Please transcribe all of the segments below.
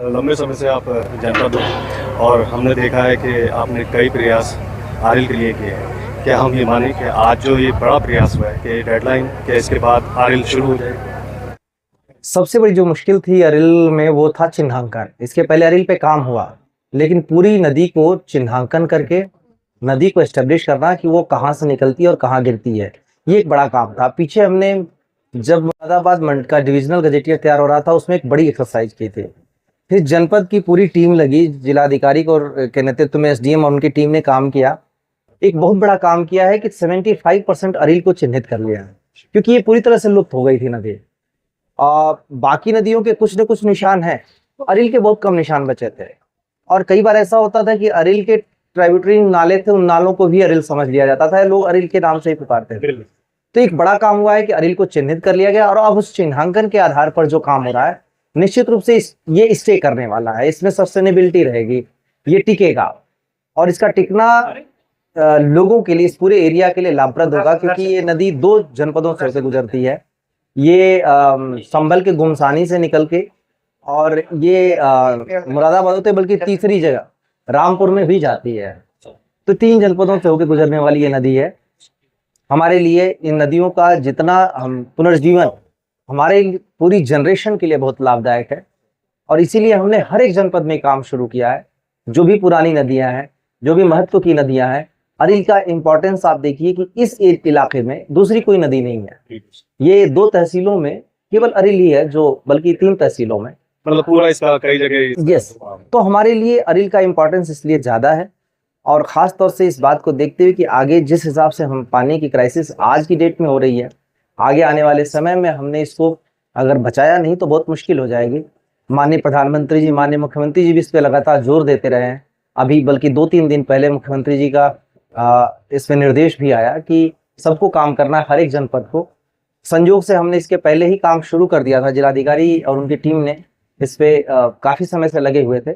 लंबे समय से आप जनपद हो और हमने देखा है कि आपने कई प्रयास आरिल के लिए किए हैं। क्या हम ये माने कि आज जो ये बड़ा प्रयास हुआ है कि डेडलाइन के इसके बाद आरिल शुरू हो जाए? सबसे बड़ी जो मुश्किल थी अरिल में वो था चिन्हांकन। इसके पहले अरिल पे काम हुआ, लेकिन पूरी नदी को चिन्हांकन करके नदी को एस्टेब्लिश करना कि वो कहाँ से निकलती है और कहाँ गिरती है, ये एक बड़ा काम था। पीछे हमने जब मुरादाबाद मंडल का डिविजनल गजेटियर तैयार हो रहा था, उसमें एक बड़ी एक्सरसाइज की थी। फिर जनपद की पूरी टीम लगी, जिलाधिकारी के नेतृत्व में एसडीएम और उनकी टीम ने काम किया। एक बहुत बड़ा काम किया है कि 75% अरिल को चिन्हित कर लिया है, क्योंकि ये पूरी तरह से लुप्त हो गई थी नदी। और बाकी नदियों के कुछ न कुछ निशान हैं, अरिल के बहुत कम निशान बचे थे। और कई बार ऐसा होता था कि अरिल के ट्राइब्यूटरी नाले थे, उन नालों को भी अरिल समझ लिया जाता था, लोग अरिल के नाम से ही पुकारते थे। तो एक बड़ा काम हुआ है कि अरिल को चिन्हित कर लिया गया, और अब उस चिन्हांकन के आधार पर जो काम हो रहा है निश्चित रूप से ये स्टे करने वाला है, इसमें सस्टेनेबिलिटी रहेगी, ये टिकेगा। और इसका टिकना लोगों के लिए, इस पूरे एरिया के लिए लाभप्रद होगा, क्योंकि ये नदी 2 जनपदों से गुजरती है। ये संभल के गुमसानी से निकल के, और ये मुरादाबाद होते बल्कि तीसरी जगह रामपुर में भी जाती है। तो 3 जनपदों से होकर गुजरने वाली ये नदी है। हमारे लिए इन नदियों का जितना हम पुनर्जीवन हमारे पूरी जनरेशन के लिए बहुत लाभदायक है, और इसीलिए हमने हर एक जनपद में काम शुरू किया है। जो भी पुरानी नदियां हैं, जो भी महत्व की नदियां हैं, अरिल का इंपॉर्टेंस आप देखिए कि इस इलाके में दूसरी कोई नदी नहीं है। ये 2 तहसीलों में केवल अरिल ही है, जो बल्कि 3 तहसीलों में, मतलब पूरा इसका कई जगह। यस। तो हमारे लिए अरिल का इंपॉर्टेंस इसलिए ज्यादा है, और खास तौर से इस बात को देखते हुए कि आगे जिस हिसाब से हम पानी की क्राइसिस आज की डेट में हो रही है, आगे आने वाले समय में हमने इसको अगर बचाया नहीं तो बहुत मुश्किल हो जाएगी। माननीय प्रधानमंत्री जी, माननीय मुख्यमंत्री जी भी इस पे लगातार जोर देते रहे हैं। अभी बल्कि 2-3 दिन पहले मुख्यमंत्री जी का इसमें निर्देश भी आया कि सबको काम करना है, हर एक जनपद को। संयोग से हमने इसके पहले ही काम शुरू कर दिया था, जिलाधिकारी और उनकी टीम ने इस पे काफी समय से लगे हुए थे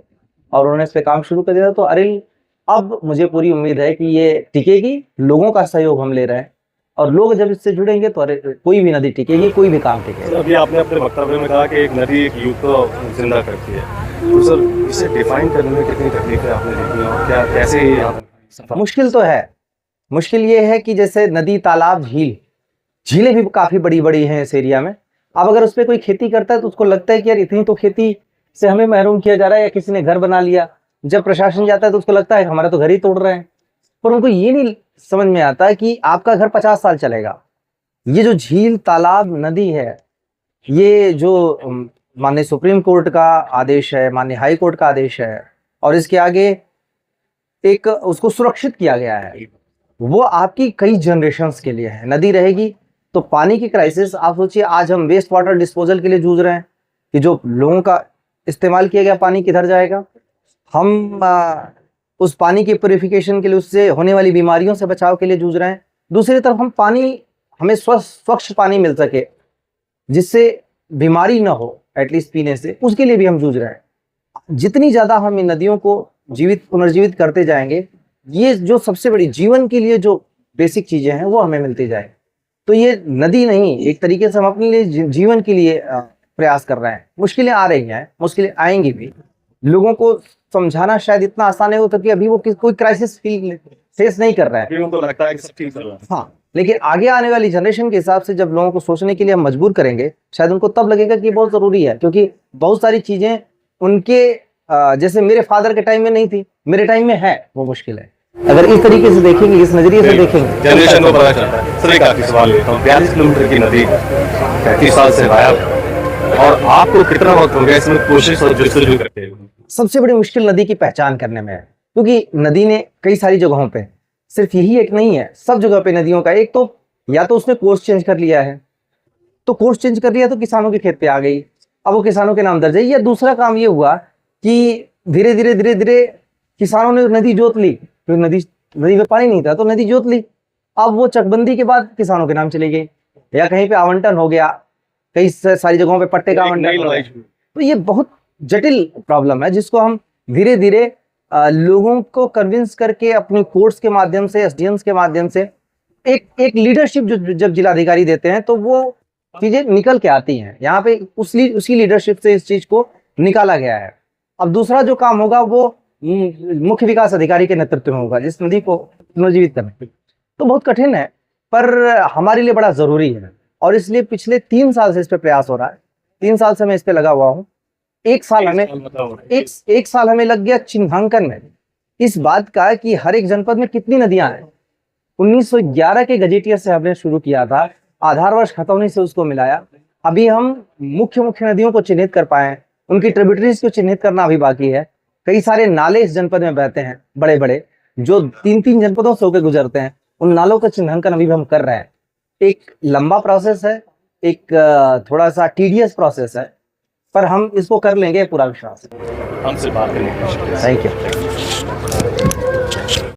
और उन्होंने इस पे काम शुरू कर दिया था। तो अरिल, अब मुझे पूरी उम्मीद है कि ये टिकेगी, लोगों का सहयोग हम ले रहे हैं, और लोग जब इससे जुड़ेंगे तो कोई भी नदी टिकेगी, कोई भी काम टिकेगा। अभी आपने अपने वक्तव्य में कहा कि एक नदी एक युग को जिंदा करती है, तो सर इसे डिफाइन करने में कितनी तकलीफें आपने देखी और क्या कैसे? मुश्किल तो है। मुश्किल ये है कि जैसे नदी, तालाब, झीलें भी काफी बड़ी बड़ी हैं इस एरिया में। अब अगर उस पर कोई खेती करता है तो उसको लगता है कि यार इतनी तो खेती से हमें महरूम किया जा रहा है, या किसी ने घर बना लिया। जब प्रशासन जाता है तो उसको लगता है हमारा तो घर ही तोड़ रहे हैं, पर उनको ये नहीं समझ में आता है कि आपका घर 50 साल चलेगा। ये जो झील, तालाब, नदी है, ये जो माननीय सुप्रीम कोर्ट का आदेश है, माननीय हाई कोर्ट का आदेश है, और इसके आगे एक उसको सुरक्षित किया गया है, वो आपकी कई जनरेशन्स के लिए है। नदी रहेगी तो पानी की क्राइसिस, आप सोचिए आज हम वेस्ट वाटर डिस्पोजल के लिए जूझ रहे हैं कि जो लोगों का इस्तेमाल किया गया पानी किधर जाएगा। हम उस पानी की प्यूरिफिकेशन के लिए, उससे होने वाली बीमारियों से बचाव के लिए जूझ रहे हैं। दूसरी तरफ हम हमें स्वच्छ पानी मिल सके जिससे बीमारी ना हो, एटलीस्ट पीने से, उसके लिए भी हम जूझ रहे हैं। जितनी ज्यादा हम इन नदियों को पुनर्जीवित करते जाएंगे, ये जो सबसे बड़ी जीवन के लिए जो बेसिक चीजें हैं वो हमें मिलती जाए। तो ये नदी नहीं, एक तरीके से हम अपने लिए जीवन के लिए प्रयास कर रहे हैं। मुश्किलें आ रही हैं, मुश्किलें आएंगी भी। लोगों को समझाना शायद इतना आसान नहीं होता कि अभी वो कोई क्राइसिस फेस नहीं कर रहा है, उनको लगता है कि सब ठीक चल रहा है। हाँ, लेकिन आगे आने वाली जनरेशन के हिसाब से जब लोगों को सोचने के लिए हम मजबूर करेंगे, शायद उनको तब लगेगा कि बहुत जरूरी है। क्योंकि बहुत सारी चीजें उनके जैसे मेरे फादर के टाइम में नहीं थी, मेरे टाइम में है, वो मुश्किल है। अगर इस तरीके से देखेंगे, इस नजरिए से देखेंगे, जनरेशन को पता चलता है। सर एक आखिरी सवाल लेता हूँ, 42 किलोमीटर की नदी 35 साल से गायब, और आपको कितना वक्त हो गया इसमें कोशिश और जस्तजू करते हुए? सबसे बड़ी मुश्किल नदी की पहचान करने में है, क्योंकि नदी ने कई सारी जगहों पे, सिर्फ यही एक नहीं है, सब जगह पे नदियों का, एक तो या तो उसने कोर्स चेंज कर लिया है, तो कोर्स चेंज कर लिया तो किसानों के खेत पे आ गई, अब वो किसानों के नाम दर्ज है। या दूसरा काम ये हुआ कि धीरे धीरे किसानों ने नदी जोत ली, क्योंकि नदी में पानी नहीं था तो नदी जोत ली। अब वो चकबंदी के बाद किसानों के नाम चली गई, या कहीं पे आवंटन हो गया, कई सारी जगहों पे पट्टे का आवंटन हो गया। तो ये बहुत जटिल प्रॉब्लम है, जिसको हम धीरे धीरे लोगों को कन्विंस करके अपनी कोर्ट्स के माध्यम से, एसडीएम्स के माध्यम से, एक लीडरशिप जो जब जिलाधिकारी देते हैं तो वो चीजें निकल के आती हैं। यहाँ पे उसी लीडरशिप से इस चीज को निकाला गया है। अब दूसरा जो काम होगा वो मुख्य विकास अधिकारी के नेतृत्व में होगा, जिस नदी को पुनर्जीवित करने। तो बहुत कठिन है, पर हमारे लिए बड़ा जरूरी है, और इसलिए पिछले 3 साल से इस पे प्रयास हो रहा है। 3 साल से मैं इस पे लगा हुआ हूँ। एक साल हमें लग गया चिन्हांकन में इस बात का कि हर एक जनपद में कितनी नदियां हैं। 1911 के गजेटियर से हमने शुरू किया था, आधार वर्ष खत्म होने से उसको मिलाया। अभी हम मुख्य नदियों को चिन्हित कर पाए, उनकी ट्रिब्यूटरीज को चिन्हित करना अभी बाकी है। कई सारे नाले इस जनपद में बहते हैं, बड़े बड़े, जो 3-3 जनपदों से होकर गुजरते हैं। उन नालों का चिन्हांकन अभी भी हम कर रहे हैं। एक लंबा प्रोसेस है, एक थोड़ा सा टीडियस प्रोसेस है, पर हम इसको कर लेंगे, पूरा विश्वास है। हमसे बात करने के लिए थैंक यू।